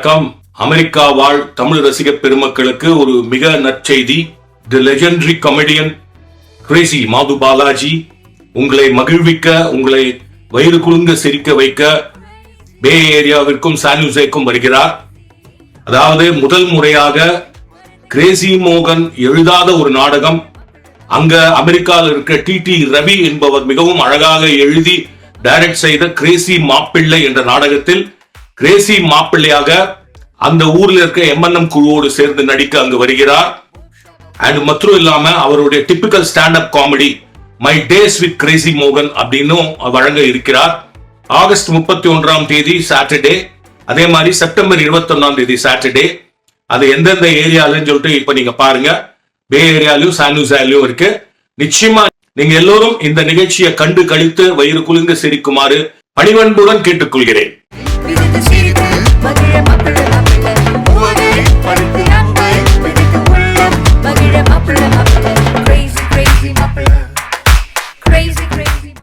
வணக்கம். அமெரிக்கா வாழ் தமிழ் ரசிக பெருமக்களுக்கு ஒரு மிக நற்செய்தி. தி லெஜெண்டரி கமெடியன் கிரேசி மாது பாலாஜி உங்களை மகிழ்விக்க, உங்களை வயிறு குலுங்க சிரிக்க வைக்க பே ஏரியாவிற்கும் சான்யூசேக்கும் வருகிறார். அதாவது முதல் முறையாக கிரேசி மோகன் எழுதாத ஒரு நாடகம், அங்க அமெரிக்காவில் இருக்க டி ரவி என்பவர் மிகவும் அழகாக எழுதி டைரக்ட் செய்த கிரேசி மாப்பிள்ளை என்ற நாடகத்தில் கிரேசி மாப்பிள்ளையாக அந்த ஊரில் இருக்க எம்என்எம் குழுவோடு சேர்ந்து நடிக்க அங்கு வருகிறார். அண்ட் மற்றும் இல்லாம அவருடைய typical stand up comedy my days with Crazy மோகன் அப்படின்னு வழங்க இருக்கிறார். ஆகஸ்ட் 31ஆம் தேதி சாட்டர்டே, அதே மாதிரி செப்டம்பர் 21ஆம் தேதி சாட்டர்டே. அது எந்தெந்த ஏரியாலன்னு சொல்லிட்டு இப்ப நீங்க பாருங்க. பே ஏரியாலையும் சான்யூசாலையும் இருக்கு. நிச்சயமா நீங்க எல்லோரும் இந்த நிகழ்ச்சியை கண்டு கழித்து வயிறு குலுங்க சிரிக்குமாறு பணிவன்புடன் கேட்டுக்கொள்கிறேன்.